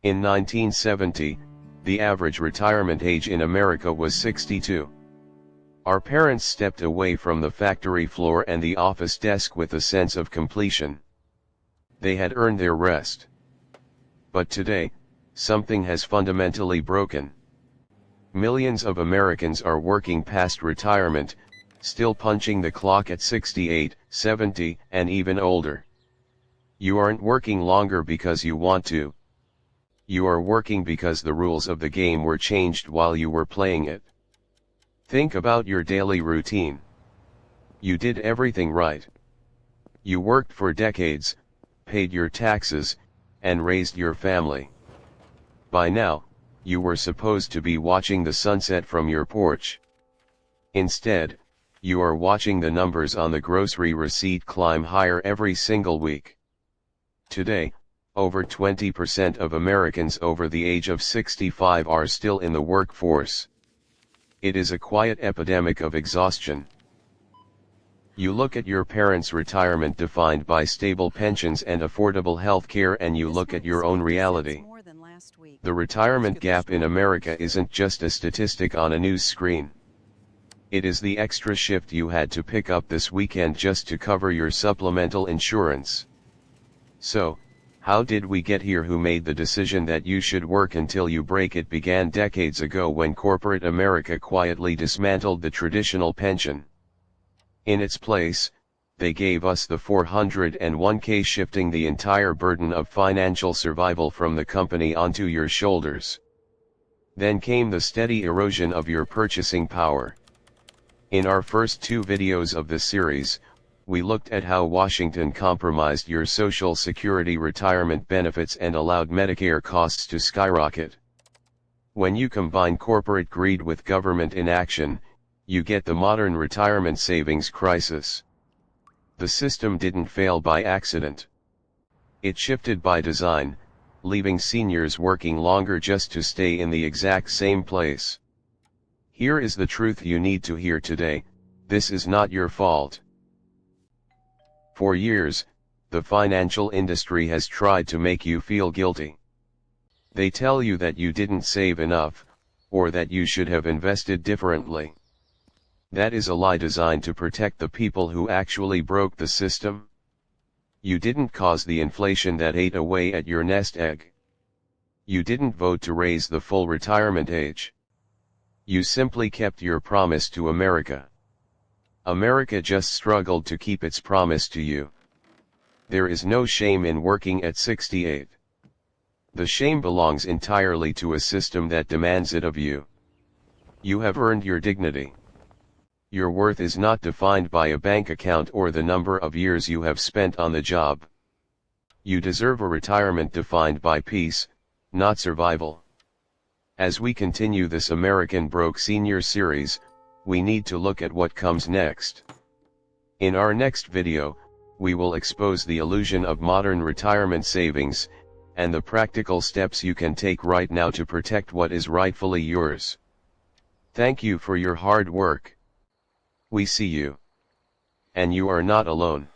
In 1970, the average retirement age in America was 62. Our parents stepped away from the factory floor and the office desk with a sense of completion. They had earned their rest. But today, something has fundamentally broken. Millions of Americans are working past retirement, still punching the clock at 68, 70, and even older. You aren't working longer because you want to. You are working because the rules of the game were changed while you were playing it. Think about your daily routine. You did everything right. You worked for decades, paid your taxes, and raised your family. By now, you were supposed to be watching the sunset from your porch. Instead, you are watching the numbers on the grocery receipt climb higher every single week. Today, over 20% of Americans over the age of 65 are still in the workforce. It is a quiet epidemic of exhaustion. You look at your parents' retirement defined by stable pensions and affordable health care, and you look at your own reality. The retirement gap in America isn't just a statistic on a news screen. It is the extra shift you had to pick up this weekend just to cover your supplemental insurance. So, how did we get here? Who made the decision that you should work until you break? It began decades ago when corporate America quietly dismantled the traditional pension. In its place, they gave us the 401k, shifting the entire burden of financial survival from the company onto your shoulders. Then came the steady erosion of your purchasing power. In our first two videos of this series, we looked at how Washington compromised your Social Security retirement benefits and allowed Medicare costs to skyrocket. When you combine corporate greed with government inaction, you get the modern retirement savings crisis. The system didn't fail by accident. It shifted by design, leaving seniors working longer just to stay in the exact same place. Here is the truth you need to hear today: this is not your fault. For years, the financial industry has tried to make you feel guilty. They tell you that you didn't save enough, or that you should have invested differently. That is a lie designed to protect the people who actually broke the system. You didn't cause the inflation that ate away at your nest egg. You didn't vote to raise the full retirement age. You simply kept your promise to America. America just struggled to keep its promise to you. There is no shame in working at 68. The shame belongs entirely to a system that demands it of you. You have earned your dignity. Your worth is not defined by a bank account or the number of years you have spent on the job. You deserve a retirement defined by peace, not survival. As we continue this American Broke Senior series, we need to look at what comes next. In our next video, we will expose the illusion of modern retirement savings, and the practical steps you can take right now to protect what is rightfully yours. Thank you for your hard work. We see you. And you are not alone.